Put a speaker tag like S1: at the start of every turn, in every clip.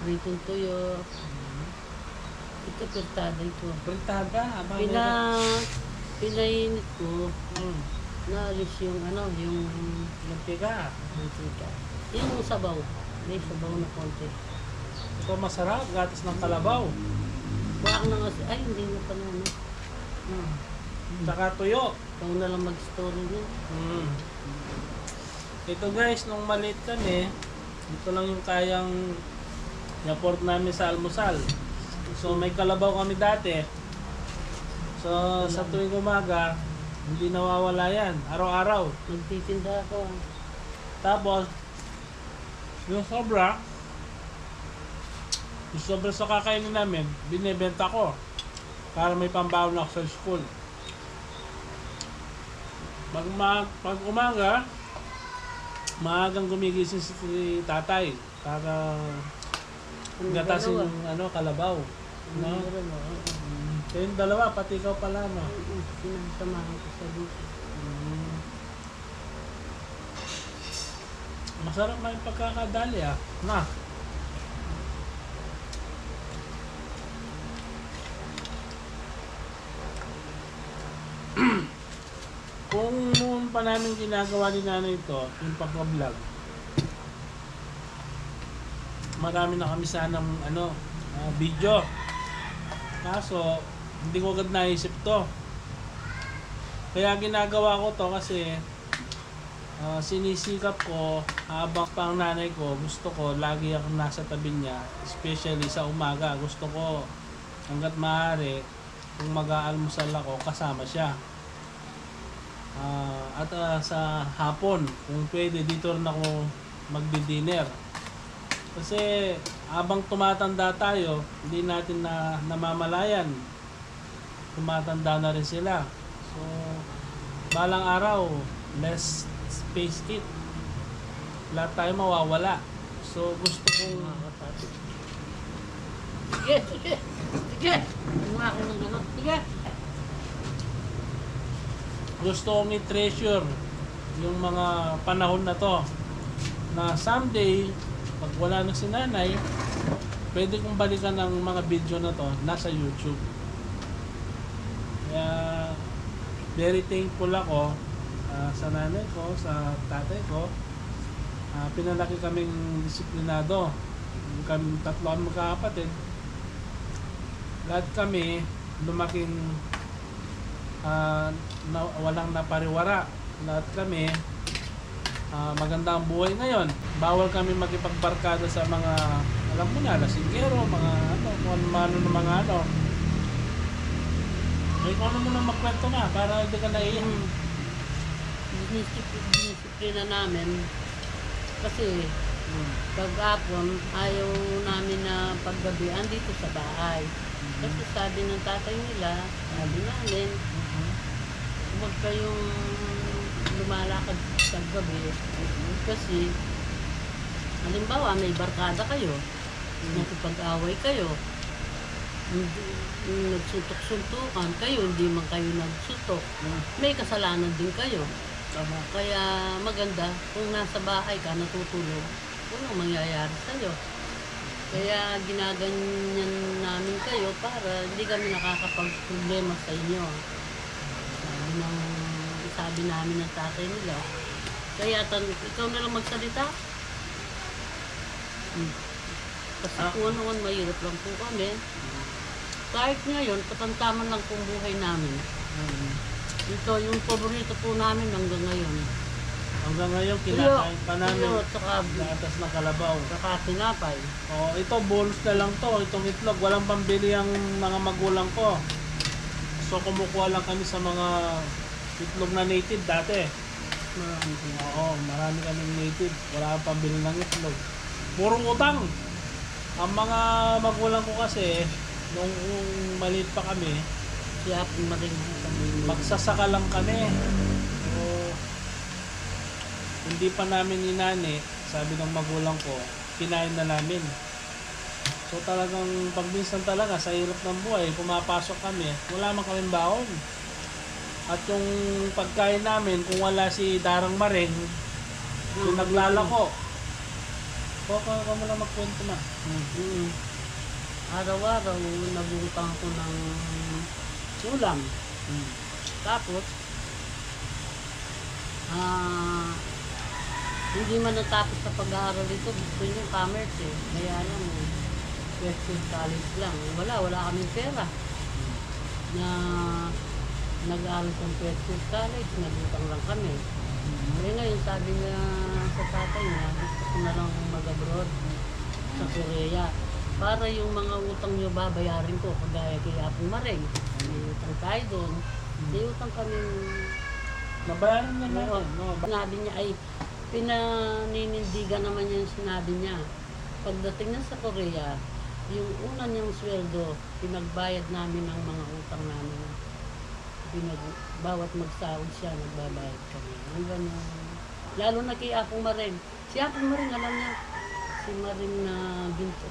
S1: pritong tuyo. Ito, pirtada ito.
S2: Fritada.
S1: Pinainit ko,
S2: Hmm.
S1: naalis yung yung
S2: Mantika.
S1: mantika. Yung sabaw. May sabaw na konti.
S2: So masarap. Gatas ng kalabaw.
S1: Buwak na kasi, ay hindi na pala
S2: Tsaka tuyo.
S1: Ikaw na lang mag-story niya.
S2: Ito guys, nung maliit kami, ito lang yung kayang i-afford namin sa almusal. So may kalabaw kami dati. So sa tuwing umaga, hindi nawawala yan. Araw-araw.
S1: Magtitinda ako.
S2: Tapos, yung sobra sa kakainin namin, binibenta ko para may pambaon ako sa school. Pag umaga, maagang gumigising si tatay para gatasin yung kalabaw. No? Kayong dalawa, pati ikaw pala, no?
S1: Sinasamahan ko sa dito.
S2: Masarap na yung pagkakadali, na. Kung noon pa namin ginagawa ni nanay ito, yung pagpa-vlog, marami na kami sanang video. Kaso, hindi ko agad naisip to. Kaya ginagawa ko to kasi sinisikap ko habang pang nanay ko, gusto ko lagi akong nasa tabi niya, especially sa umaga. Gusto ko hanggat maaari kung mag-aalmusal ako, kasama siya. At sa hapon, kung pwede, dito rin ako magdi-dinner. Kasi habang tumatanda tayo, hindi natin na namamalayan. Tumatanda na rin sila. So, balang araw, let's face it. Lahat tayo mawawala. So, gusto kong...
S1: Sige, sige, sige. Kumuha ko ng gano'n. Sige.
S2: Gusto kong i-treasure yung mga panahon na to. Na someday, pag wala na si nanay, pwede kong balikan ng mga video na to nasa YouTube. Kaya, very thankful ako sa nanay ko, sa tatay ko. Pinalaki kaming disiplinado. Kami tatlo kami magkakapatid. Lahat kami lumaking walang napariwara. Lahat kami maganda ang buhay ngayon. Bawal kami makipagbarkada sa mga, alam mo na, lasinggero, mga kung ano ng mga May kung ano mo na magkwento na para hindi ka naiiyak.
S1: Dinisiplina namin. Kasi pag-apon, ayaw namin na paggabihan dito sa bahay. Kasi sabi ng tatay nila, sabi namin, huwag kayong lumalakad sa gabi. Kasi, halimbawa, may barkada kayo, nakipag-away kayo, nagsuntok-suntukan kayo, hindi man kayo nagsuntok, may kasalanan din kayo. Kaya maganda, kung nasa bahay ka, natutulog, walang mangyayari sa'yo. Kaya ginaganyan namin kayo para hindi kami nakakapag-problema sa inyo. Sabi namin ng tatay nila. Kaya ikaw na lang magsalita. Kasi kung ano mahirap lang po kami. Kahit ngayon, patantaman lang pong buhay namin. Ito, yung paborito po namin hanggang ngayon.
S2: Hanggang ngayon, kinakain pa namin
S1: Tuyo, tsaka
S2: gatas ng kalabaw.
S1: saka tinapay.
S2: Ito, bonus na lang to. Itong itlog, walang pambili ang mga magulang ko. So, kumukuha lang kami sa mga itlog na native dati. Marami kaming native. Wala kang pambili ng itlog. Puro utang. Ang mga magulang ko kasi, nung maliit pa kami,
S1: Kaya maring
S2: magsasaka lang kami. So, hindi pa namin inani, sabi ng magulang ko, kinain na namin. So talagang pagminsan talaga sa hirap ng buhay, pumapasok kami, wala man kaming baon. At yung pagkain namin, kung wala si Darang Maring, yung naglalako. Ka mo lang magkwento na.
S1: Mm. Araw-araw, nagutang ako ng ulam. Tapos, hindi man natapos sa pag-aaral ito. Gusto niyo commerce eh. Kaya lang, Western College lang. Wala kaming pera. Na nag-aaral sa Western College, nagutang lang kami. Eh ngayon, sabi niya sa tatay niya, gusto ko na lang mag-abroad sa Korea. Para yung mga utang niyo babayarin ko, kagaya kay Apong Mareng. May utang tayo doon. May utang kami.
S2: Nabayaran na natin. No?
S1: Sinabi niya ay, pinaninindigan naman niya yung sinabi niya. Pagdating niya sa Korea, yung una niyang sweldo, pinagbayad namin ng mga utang namin. Bawat magsahod siya, nagbabayad kami. Hanggang lalo na kay Apong Mareng. Si Apong Mareng, alam niya, si Mareng na binto.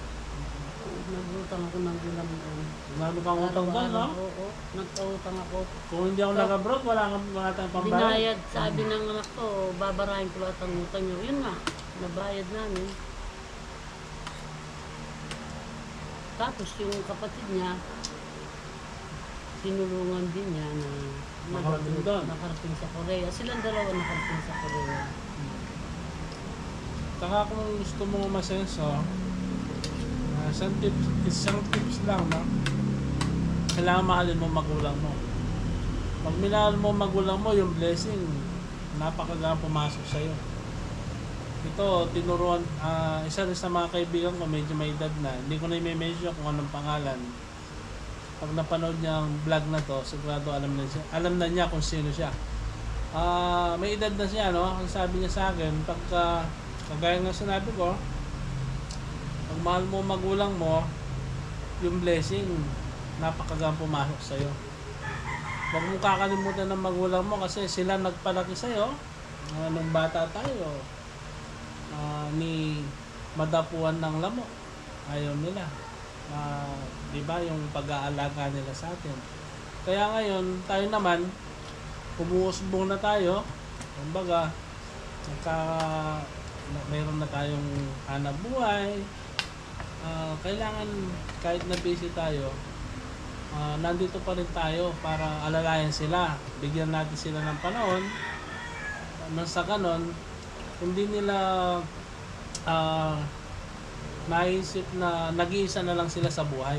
S1: Nagutang ako ng ulam doon.
S2: Lalo kang utang doon, no?
S1: Oo, nagkautang ako.
S2: Kung hindi ako nag-abroad, wala tayong pambayad.
S1: Binayad, sabi ng anak ko, babarahin ko lahat ang utang niyo. Yun nga, nabayad namin. Tapos yung kapatid niya, tinulungan din niya na
S2: Nakarating doon.
S1: nakarating sa Korea. Silang dalawa nakarating sa Korea.
S2: Saka kung gusto mo masenso, isang tips lang, no? Kailangan mahalin mo magulang mo. Pag minahal mo magulang mo, yung blessing, napakaganda pumasok sa'yo. Ito, tinuruan, isa rin sa mga kaibigan ko, medyo may edad na. Hindi ko na i-mention kung anong pangalan. Pag napanood niya ang vlog na to, sigurado alam na niya kung sino siya. May edad na siya, no? Ang sabi niya sa akin, pagka, kagaya ng sinabi ko, pag mahal mo magulang mo, yung blessing, napakagang pumasok sa'yo. Huwag mo kakalimutan ng magulang mo kasi sila nagpalaki sa'yo. Nung bata tayo, ni madapuan ng lamok. Ayaw nila. Diba yung pag-aalaga nila sa atin. Kaya ngayon, tayo naman, umuusbong na tayo. Kumbaga, mayroon na tayong hanap buhay. Kailangan kahit na busy tayo, nandito pa rin tayo para alalayan sila, bigyan natin sila ng panahon nang sa ganon hindi nila naisip na nag-iisa na lang sila sa buhay.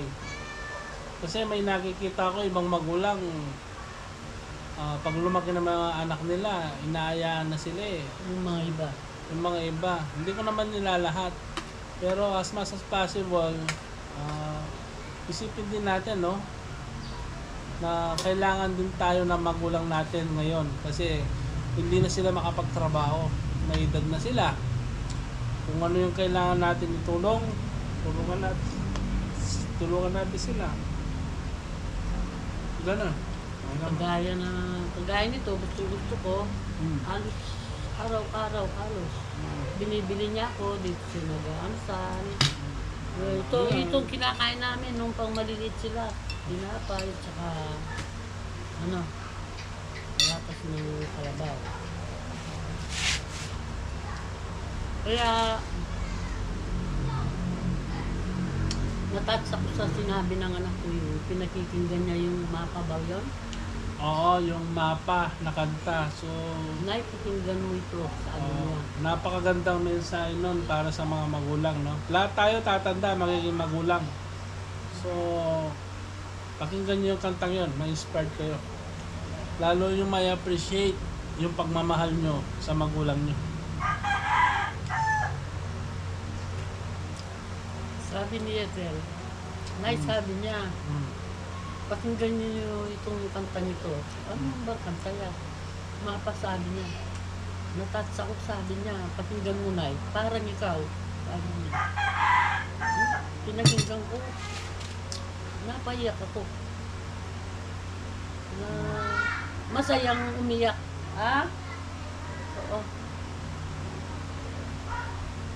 S2: Kasi may nakikita ko ibang magulang, pag lumaki ng mga anak nila, inaayaan na sila eh.
S1: Yung mga iba.
S2: Hindi ko naman nila lahat. Pero as much as possible, isipin din natin, no? Na kailangan din tayo ng magulang natin ngayon. Kasi hindi na sila makapagtrabaho. May edad na sila. Kung ano yung kailangan natin itulong, tulungan natin sila. Ganun.
S1: Kagaya nito, gusto ko, halos araw-araw, binibili niya ako dito sa nag-aansal. Itong kinakain namin nung pang maliliit sila, dinapay, tsaka lakas ng kalabaw. Kaya natouch ako sa sinabi ng anak ko yung pinakikinggan niya yung mapa ba yun?
S2: Oo, yung mapa na kanta. So,
S1: Naipakinggan mo ito sa niya.
S2: napakagandang mensahe nun para sa mga magulang, no? Lahat tayo tatanda, magiging magulang. So, pakinggan nyo yung kantang yun, ma-inspired kayo. Lalo yung may appreciate yung pagmamahal nyo sa magulang nyo.
S1: Sabi ni Ethel, sabi niya, pakinggan niyo itong kanta nito. Ano ba kanta yan? Mapasabi niya. Natouch ako, sabi niya, pakinggan mo na parang ikaw. Sabi niya. Pinakinggan ko. Napaiyak ako. Na masayang umiyak. Oo.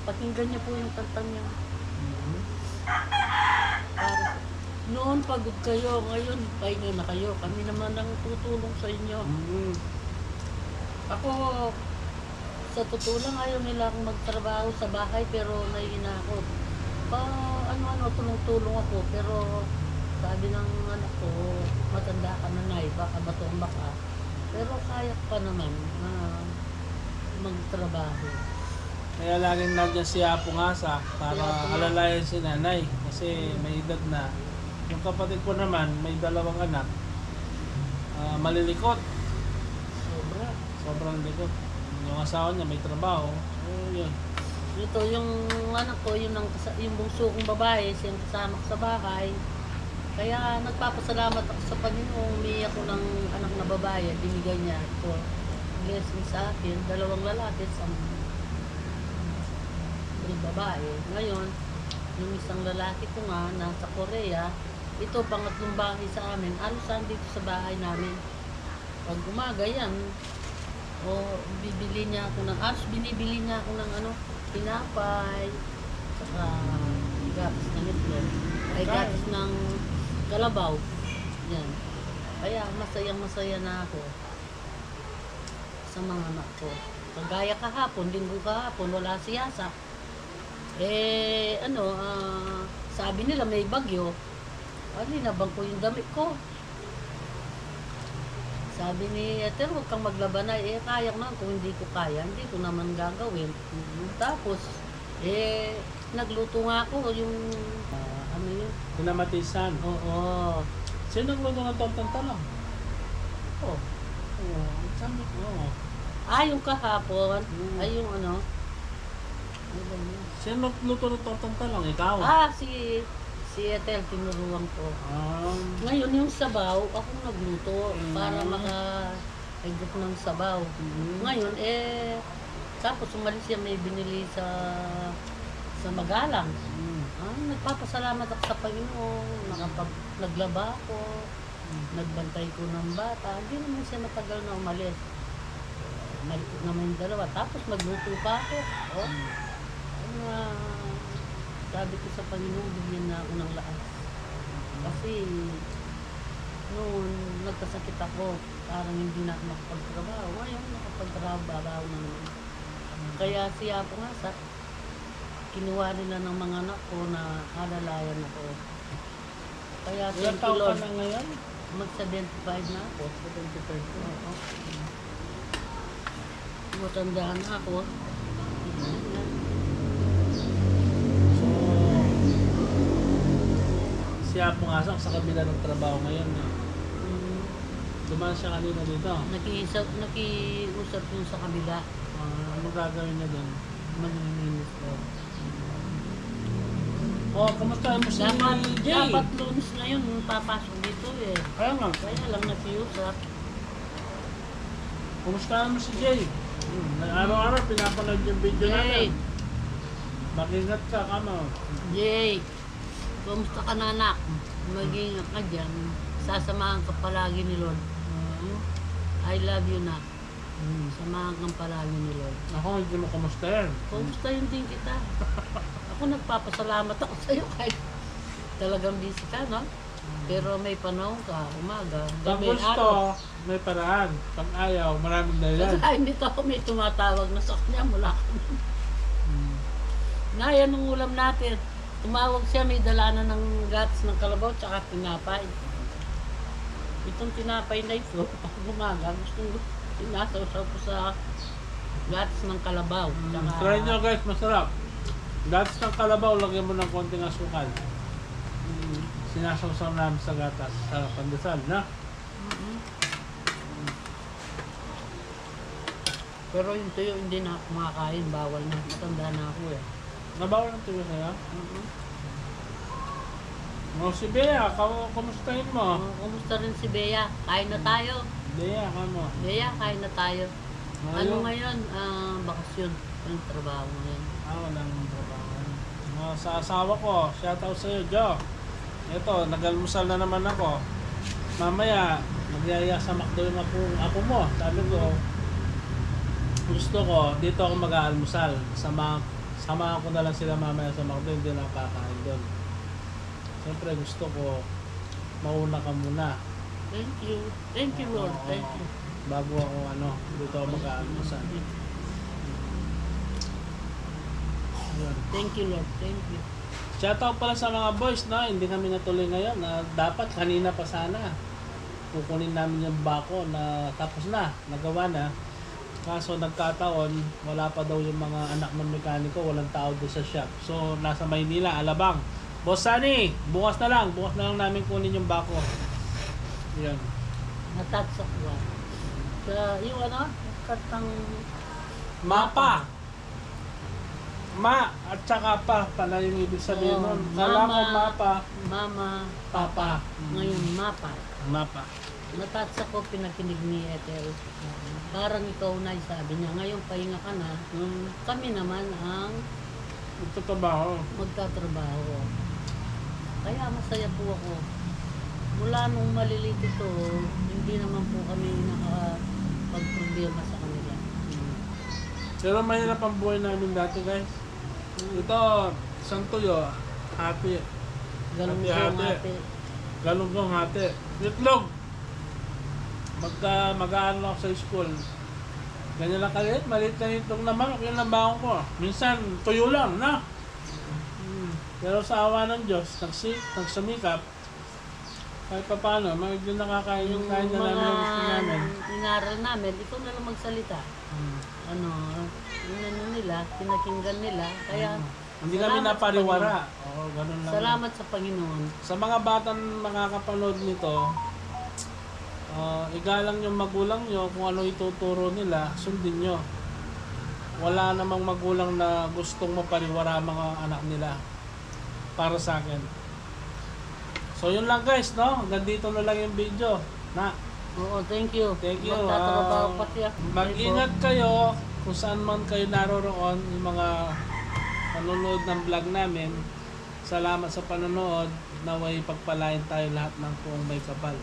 S1: Pakinggan niyo po yung kanta niya. Noon pagod kayo, ngayon pahinga na kayo. Kami naman ang tutulong sa inyo. Ako, Sa totoo lang, ayaw nila akong magtrabaho sa bahay, pero nahihina ako. Pa, ano-ano, tulong-tulong ako, pero sabi ng anak ko, matanda ka na nay, baka matumba ka. Pero kaya pa naman na magtrabaho.
S2: Kaya laging nandyan si Apo Ngasa para
S1: Si Apo nga.
S2: alalayan si nanay kasi may edad na. Yung kapatid ko naman, may 2 anak. Malilikot.
S1: Sobra.
S2: Sobrang likot. Yung asawa niya may trabaho. So, yun.
S1: Ito, yung anak ko, yung bungso kong babae, siyang kasama ko sa bahay. Kaya nagpapasalamat ako sa Panginoon, umiyak ko ng anak na babae, binigay niya ito. Blessing sa akin, 2 lalaki, isang babae. Ngayon, yung isang lalaki ko nga, nasa Korea, ito, pangatlong bahay sa amin, alusan dito sa bahay namin. Pag umaga yan, o bibili niya ako ng, binibili niya ako ng tinapay, saka gatas ng itlog, ay gatas ng kalabaw. Yan. Kaya masayang-masaya na ako sa mga anak ko. Kagaya kahapon, linggo kahapon, wala siyasa. Sabi nila may bagyo. Nabang ko yung damit ko. Sabi ni Ethel, huwag kang maglabanay. Kaya naman, kung hindi ko kaya, hindi ko naman gagawin. Tapos, nagluto nga ako yung, yun?
S2: Kinamatisan.
S1: Oo.
S2: Sino nagluto ng tontong talong?
S1: Oh.
S2: Oo. Sabi ko.
S1: Yung kahapon, yung ano ba yun?
S2: Sino nagluto ng tontong talong? Ikaw?
S1: Si Ethel, tinuruan ko.
S2: Ah.
S1: Ngayon, yung sabaw, akong nagluto para maka-higop ng sabaw. Ngayon, tapos umalis siya, may binili sa Magalang. Nagpapasalamat ako sa Panginoon, naglaba ako, nagbantay ko ng bata. Hindi naman siya matagal na umalis. Malikot naman yung 2, tapos magluto pa ako. Sabi ko sa Panginoon, bigyan na ako ng lakas. Kasi, noon, nagkasakit ako, parang hindi na ako makapagtrabaho. Ngayon, nakapagtrabaho na naman. Kaya siya po nga kinuha nila ng mga anak ko na alalayan ako. Kaya,
S2: Ilang taon ka na ngayon?
S1: mag-75 na ako.
S2: 75 ko.
S1: Oo. Matandaan na ako.
S2: Siya po nga sa kabila ng trabaho ngayon. Dumaan siya kanina dito.
S1: Nakiusap yun sa kabila.
S2: Ano gagawin niya doon?
S1: Manilinis ko.
S2: Kamusta mo si Jay?
S1: Dapat Lunes na yun, papasok dito eh.
S2: Kaya nga.
S1: Kaya lang nakiusap.
S2: Kumusta mo si Jay? Araw-araw pinapanood yung video natin. Mag-ingat ka, kamo.
S1: Jay, kumusta ka na anak? Mag-ingat ka dyan. Sasamahan ka palagi ni Lord. I love you na. Samahan kang palagi ni Lord.
S2: Ako, hindi mo kumusta yan.
S1: Kumusta yun din kita? Ako nagpapasalamat ako sa'yo kahit talagang busy ka, no? Pero may panahon ka, umaga,
S2: Pag
S1: gabi,
S2: gusto,
S1: araw.
S2: may paraan. Pag ayaw, maraming dahilan.
S1: Kasi hindi ako may tumatawag na sa kanya mula kami. Ngayon, nung ulam natin, tumawag siya, may dalanan ng gatas ng kalabaw tsaka tinapay. Itong tinapay na ito, pag umaga, gustong sinasaw-saw ko sa gatas ng kalabaw. Tsaka,
S2: Try nyo guys, masarap. Gatas ng kalabaw, lagyan mo ng konting asukal. Sinasawsaw namin sa gatas, sa pandesal, na?
S1: Pero yung tuyo, hindi na ako makakain, bawal na. Matanda na ako eh.
S2: Nabawal ng tuyo sa'yo? Si Bea, kumustahin mo?
S1: Kumusta rin si Bea? Kain na tayo.
S2: Bea, kamo.
S1: Bea, kain na tayo. Ano ngayon? Bakasyon. Anong trabaho ngayon?
S2: Walang trabaho. Sa asawa ko, shoutout sa'yo, Jo. Ito, nag-almusal na naman ako. Mamaya, magyaya sa McDo yung ako mo. Sabi ko, gusto ko, dito ako mag-aalmusal. Samahan ko na lang sila mamaya sa McDo, hindi na kakain doon. Siyempre, gusto ko, mauna ka muna.
S1: Thank you. Thank you, Lord. Thank you.
S2: Bago ako, dito ako mag-aalmusal. Yun.
S1: Thank you, Lord. Thank you.
S2: Shoutout pala sa mga boys na hindi kami natuloy ngayon na dapat kanina pa sana kukunin namin yung bako na tapos na, nagawa na. Kaso nagkataon, wala pa daw yung mga anak ng mekaniko, walang tao doon sa shop. So nasa Maynila, Alabang. Boss Sunny, bukas na lang namin kunin yung bako. Yan.
S1: Natatsak ba? Sa yung ano, kartang
S2: Mapa. Ma at saka pa pala yung ibig sabihin
S1: Oo,
S2: nun. Kala ko mapa,
S1: Mama,
S2: papa.
S1: ngayon mapa.
S2: Mapa.
S1: Natatsak ko pinakinig ni Ethel. Parang ikaw na sabi niya, ngayon pahinga ka na, kami naman ang
S2: Magtatrabaho.
S1: magtatrabaho. Kaya masaya po ako. Mula nung maliliit ito, hindi naman po kami nakapag-problema sa kanila.
S2: Pero mahirap ang buhay namin dati, guys. Ito, isang tuyo, hati.
S1: Ganun po
S2: Hati-hati.
S1: ate.
S2: Galunggong hati. Itlog. Mag-aano ako sa school. Ganyan lang kalit, maliit na itlog naman, yun lang baon ko. Minsan, tuyo lang, na. Pero sa awa ng Diyos, nagsumikap, kahit pa paano, medyo nakakain yung kain na namin ng gusto namin.
S1: Inaral namin, ikaw na lang magsalita. Ano, yung ano nila, pinakinggan nila. Kaya,
S2: Hindi kami
S1: salamat sa
S2: napariwara. Oo, ganun lang.
S1: salamat sa Panginoon.
S2: Sa mga batang makakapanood nito, igalang yung magulang nyo kung ano ituturo nila, sundin nyo. Wala namang magulang na gustong mapariwara ang mga anak nila. Para sa akin. So yun lang guys, no? Hanggang dito na lang yung video. Na,
S1: Oo, thank you.
S2: thank you.
S1: Magtatrabaho pati ako.
S2: Mag-ingat kayo kung saan man kayo naroroon, yung mga panonood ng vlog namin. Salamat sa panonood. Naway pagpalain tayo lahat ng buong may kapal.